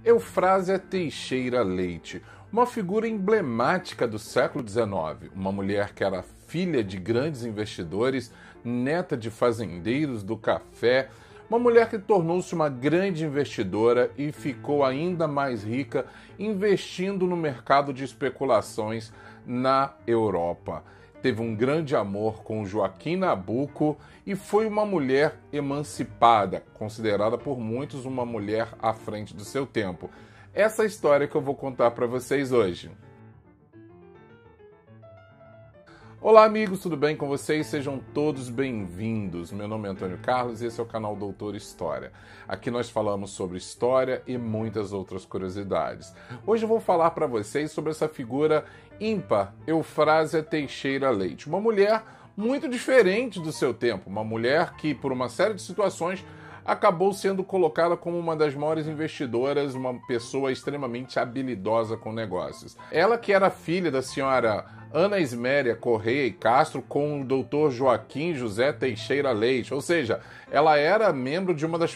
Eufrásia Teixeira Leite, uma figura emblemática do século XIX, uma mulher que era filha de grandes investidores, neta de fazendeiros do café, uma mulher que tornou-se uma grande investidora e ficou ainda mais rica investindo no mercado de especulações na Europa. Teve um grande amor com Joaquim Nabuco e foi uma mulher emancipada, considerada por muitos uma mulher à frente do seu tempo. Essa é a história que eu vou contar para vocês hoje. Olá amigos, tudo bem com vocês? Sejam todos bem-vindos. Meu nome é Antônio Carlos e esse é o canal Doutor História. Aqui nós falamos sobre história e muitas outras curiosidades. Hoje eu vou falar para vocês sobre essa figura ímpar, Eufrásia Teixeira Leite. Uma mulher muito diferente do seu tempo, uma mulher que por uma série de situações acabou sendo colocada como uma das maiores investidoras, uma pessoa extremamente habilidosa com negócios. Ela que era filha da senhora Ana Isméria Correia e Castro com o doutor Joaquim José Teixeira Leite, ou seja, ela era membro de uma das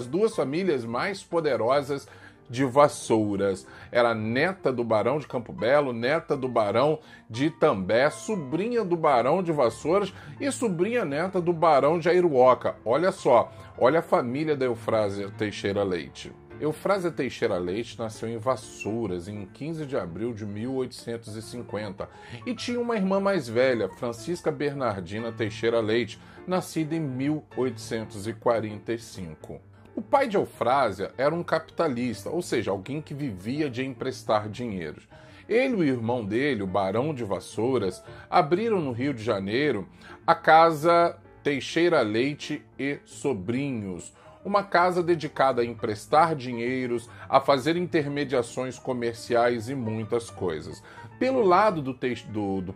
duas famílias mais poderosas de Vassouras. Era neta do Barão de Campo Belo, neta do Barão de Itambé, sobrinha do Barão de Vassouras e sobrinha neta do Barão de Airuoca. Olha só, olha a família da Eufrásia Teixeira Leite. Eufrásia Teixeira Leite nasceu em Vassouras em 15 de abril de 1850 e tinha uma irmã mais velha, Francisca Bernardina Teixeira Leite, nascida em 1845. O pai de Eufrásia era um capitalista, ou seja, alguém que vivia de emprestar dinheiro. Ele e o irmão dele, o Barão de Vassouras, abriram no Rio de Janeiro a Casa Teixeira Leite e Sobrinhos, uma casa dedicada a emprestar dinheiros, a fazer intermediações comerciais e muitas coisas. Pelo lado do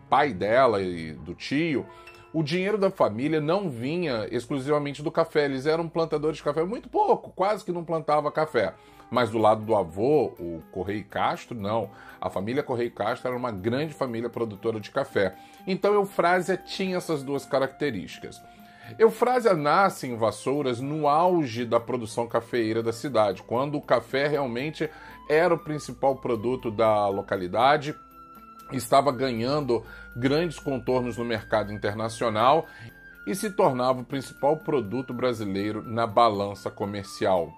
pai dela e do tio, o dinheiro da família não vinha exclusivamente do café. Eles eram plantadores de café, muito pouco, quase que não plantava café. Mas do lado do avô, o Correia e Castro, não. A família Correia e Castro era uma grande família produtora de café. Então Eufrásia tinha essas duas características. Eufrásia nasce em Vassouras no auge da produção cafeeira da cidade, quando o café realmente era o principal produto da localidade, estava ganhando grandes contornos no mercado internacional e se tornava o principal produto brasileiro na balança comercial.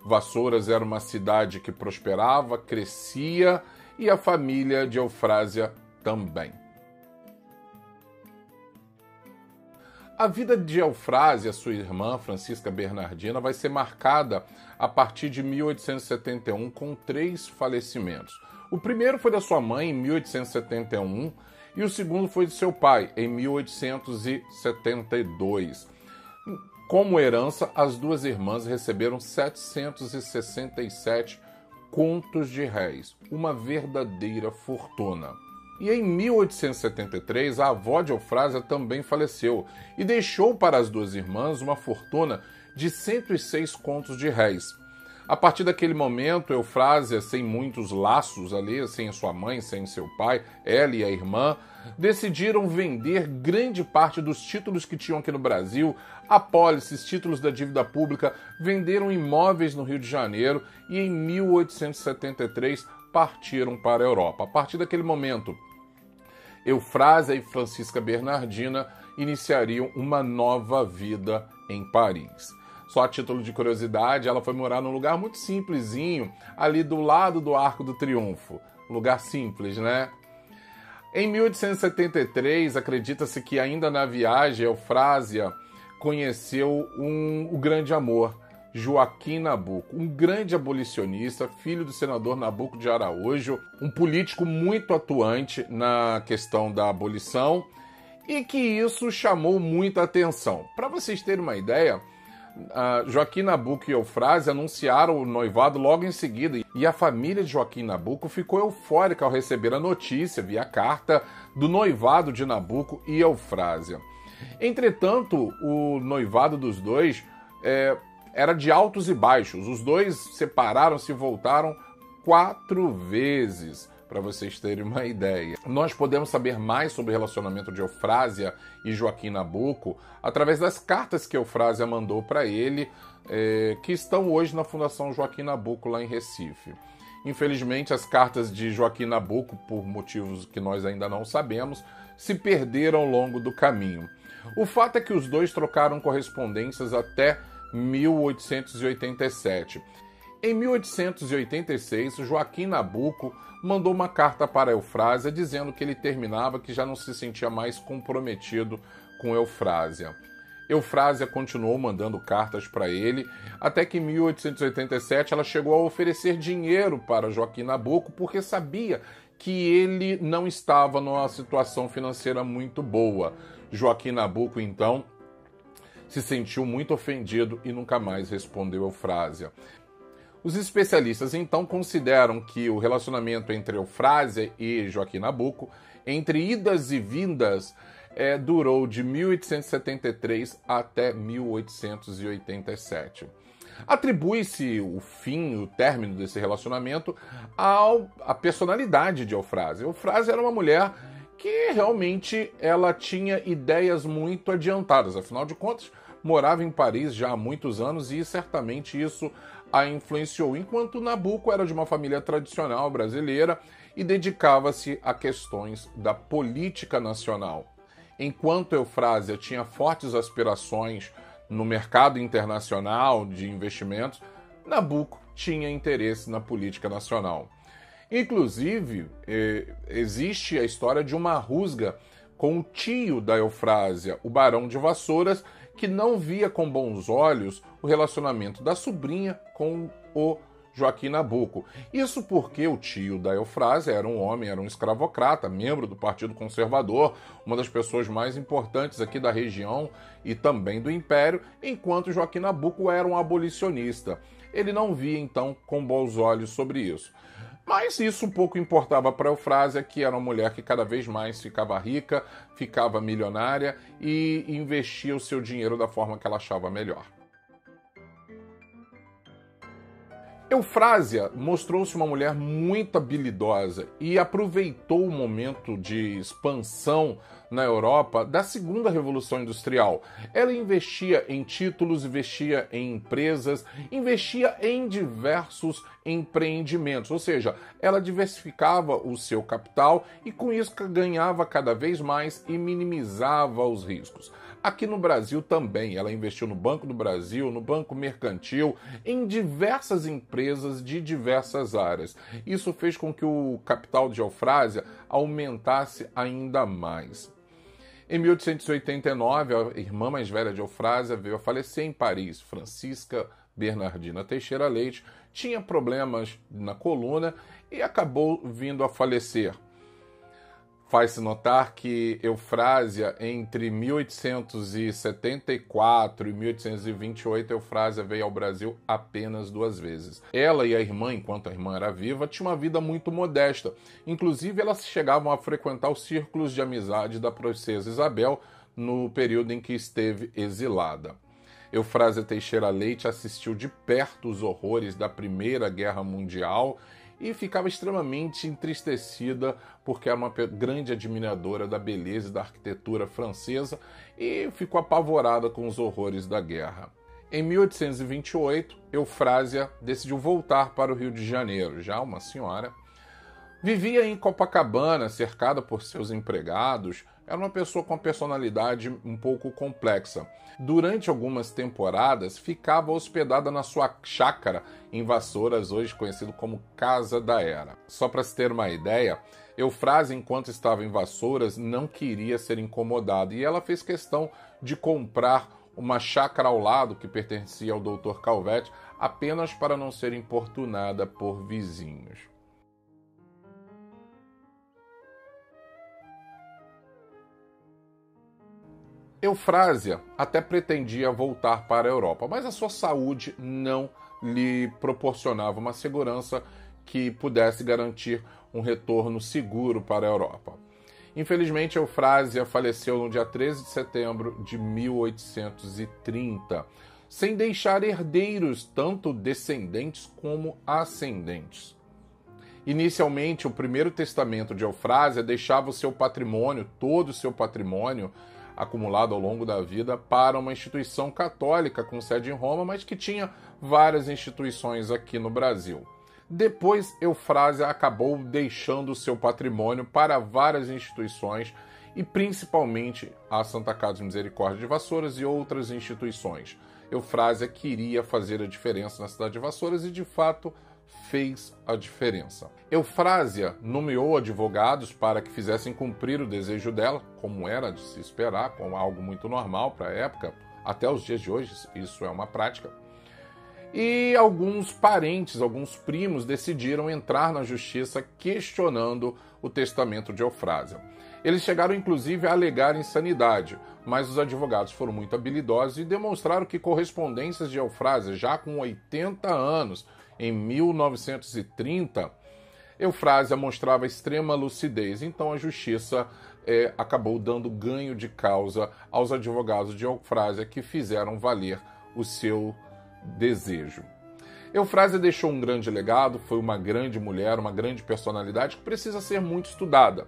Vassouras era uma cidade que prosperava, crescia e a família de Eufrásia também. A vida de Eufrásia, sua irmã, Francisca Bernardina, vai ser marcada a partir de 1871 com 3 falecimentos. O primeiro foi da sua mãe, em 1871, e o segundo foi de seu pai, em 1872. Como herança, as duas irmãs receberam 767 contos de réis, uma verdadeira fortuna. E em 1873, a avó de Eufrásia também faleceu e deixou para as duas irmãs uma fortuna de 106 contos de réis. A partir daquele momento, Eufrásia, sem muitos laços ali, sem sua mãe, sem seu pai, ela e a irmã, decidiram vender grande parte dos títulos que tinham aqui no Brasil, apólices, títulos da dívida pública, venderam imóveis no Rio de Janeiro e em 1873 partiram para a Europa. A partir daquele momento, Eufrásia e Francisca Bernardina iniciariam uma nova vida em Paris. Só a título de curiosidade, ela foi morar num lugar muito simplesinho, ali do lado do Arco do Triunfo. Um lugar simples, né? Em 1873, acredita-se que ainda na viagem, Eufrásia conheceu o grande amor, Joaquim Nabuco, um grande abolicionista, filho do senador Nabuco de Araújo, um político muito atuante na questão da abolição e que isso chamou muita atenção. Para vocês terem uma ideia, Joaquim Nabuco e Eufrásia anunciaram o noivado logo em seguida e a família de Joaquim Nabuco ficou eufórica ao receber a notícia via carta do noivado de Nabuco e Eufrásia. Entretanto, o noivado dos dois era de altos e baixos. Os dois separaram-se e voltaram 4 vezes. para vocês terem uma ideia. Nós podemos saber mais sobre o relacionamento de Eufrásia e Joaquim Nabuco através das cartas que Eufrásia mandou para ele, que estão hoje na Fundação Joaquim Nabuco, lá em Recife. Infelizmente, as cartas de Joaquim Nabuco, por motivos que nós ainda não sabemos, se perderam ao longo do caminho. O fato é que os dois trocaram correspondências até 1887. Em 1886, Joaquim Nabuco mandou uma carta para Eufrásia dizendo que ele terminava, que já não se sentia mais comprometido com Eufrásia. Eufrásia continuou mandando cartas para ele, até que em 1887 ela chegou a oferecer dinheiro para Joaquim Nabuco, porque sabia que ele não estava numa situação financeira muito boa. Joaquim Nabuco, então, se sentiu muito ofendido e nunca mais respondeu Eufrásia. Os especialistas, então, consideram que o relacionamento entre Eufrásia e Joaquim Nabuco, entre idas e vindas, durou de 1873 até 1887. Atribui-se o término desse relacionamento à personalidade de Eufrásia. Eufrásia era uma mulher que realmente ela tinha ideias muito adiantadas. Afinal de contas, morava em Paris já há muitos anos e certamente isso a influenciou. Enquanto Nabuco era de uma família tradicional brasileira e dedicava-se a questões da política nacional. Enquanto Eufrásia tinha fortes aspirações no mercado internacional de investimentos, Nabuco tinha interesse na política nacional. Inclusive, existe a história de uma rusga com o tio da Eufrásia, o Barão de Vassouras, que não via com bons olhos o relacionamento da sobrinha com o Joaquim Nabuco. Isso porque o tio da Eufrásia era um homem, era um escravocrata, membro do Partido Conservador, uma das pessoas mais importantes aqui da região e também do Império, enquanto Joaquim Nabuco era um abolicionista. Ele não via, então, com bons olhos sobre isso. Mas isso pouco importava para Eufrásia, que era uma mulher que cada vez mais ficava rica, ficava milionária e investia o seu dinheiro da forma que ela achava melhor. Eufrásia mostrou-se uma mulher muito habilidosa e aproveitou o momento de expansão na Europa da Segunda Revolução Industrial. Ela investia em títulos, investia em empresas, investia em diversos empreendimentos, ou seja, ela diversificava o seu capital e com isso ganhava cada vez mais e minimizava os riscos. Aqui no Brasil também, ela investiu no Banco do Brasil, no Banco Mercantil, em diversas empresas de diversas áreas. Isso fez com que o capital de Eufrásia aumentasse ainda mais. Em 1889, a irmã mais velha de Eufrásia veio a falecer em Paris. Francisca Bernardina Teixeira Leite tinha problemas na coluna e acabou vindo a falecer. Faz-se notar que Eufrásia, entre 1874 e 1828, Eufrásia veio ao Brasil apenas 2 vezes. Ela e a irmã, enquanto a irmã era viva, tinham uma vida muito modesta. Inclusive, elas chegavam a frequentar os círculos de amizade da princesa Isabel no período em que esteve exilada. Eufrásia Teixeira Leite assistiu de perto os horrores da Primeira Guerra Mundial e ficava extremamente entristecida porque era uma grande admiradora da beleza e da arquitetura francesa e ficou apavorada com os horrores da guerra. Em 1828, Eufrásia decidiu voltar para o Rio de Janeiro, já uma senhora. Vivia em Copacabana, cercada por seus empregados. Era uma pessoa com uma personalidade um pouco complexa. Durante algumas temporadas, ficava hospedada na sua chácara em Vassouras, hoje conhecido como Casa da Era. Só para se ter uma ideia, Eufrásia, enquanto estava em Vassouras, não queria ser incomodada e ela fez questão de comprar uma chácara ao lado que pertencia ao Dr. Calvete apenas para não ser importunada por vizinhos. Eufrásia até pretendia voltar para a Europa, mas a sua saúde não lhe proporcionava uma segurança que pudesse garantir um retorno seguro para a Europa. Infelizmente, Eufrásia faleceu no dia 13 de setembro de 1830, sem deixar herdeiros, tanto descendentes como ascendentes. Inicialmente, o primeiro testamento de Eufrásia deixava o seu patrimônio, todo o seu patrimônio, acumulado ao longo da vida, para uma instituição católica com sede em Roma, mas que tinha várias instituições aqui no Brasil. Depois, Eufrásia acabou deixando o seu patrimônio para várias instituições e principalmente a Santa Casa de Misericórdia de Vassouras e outras instituições. Eufrásia queria fazer a diferença na cidade de Vassouras e, de fato, fez a diferença. Eufrásia nomeou advogados para que fizessem cumprir o desejo dela, como era de se esperar, como algo muito normal para a época, até os dias de hoje isso é uma prática. E alguns parentes, alguns primos decidiram entrar na justiça questionando o testamento de Eufrásia. Eles chegaram inclusive a alegar insanidade, mas os advogados foram muito habilidosos e demonstraram que correspondências de Eufrásia, já com 80 anos, em 1930, Eufrásia mostrava extrema lucidez, então a justiça acabou dando ganho de causa aos advogados de Eufrásia que fizeram valer o seu desejo. Eufrásia deixou um grande legado, foi uma grande mulher, uma grande personalidade que precisa ser muito estudada.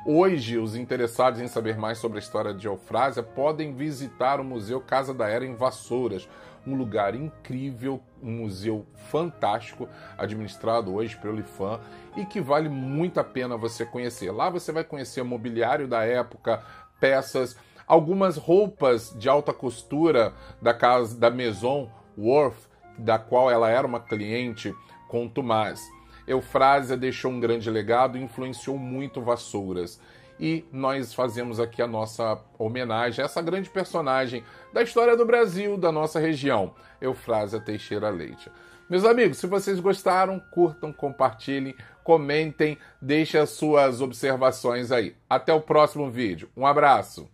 Hoje, os interessados em saber mais sobre a história de Eufrásia podem visitar o Museu Casa da Era em Vassouras, um lugar incrível, um museu fantástico, administrado hoje pelo IFAM e que vale muito a pena você conhecer. Lá você vai conhecer mobiliário da época, peças, algumas roupas de alta costura da casa da Maison Worth, da qual ela era uma cliente contumaz. Eufrásia deixou um grande legado e influenciou muito Vassouras. E nós fazemos aqui a nossa homenagem a essa grande personagem da história do Brasil, da nossa região, Eufrásia Teixeira Leite. Meus amigos, se vocês gostaram, curtam, compartilhem, comentem, deixem as suas observações aí. Até o próximo vídeo. Um abraço!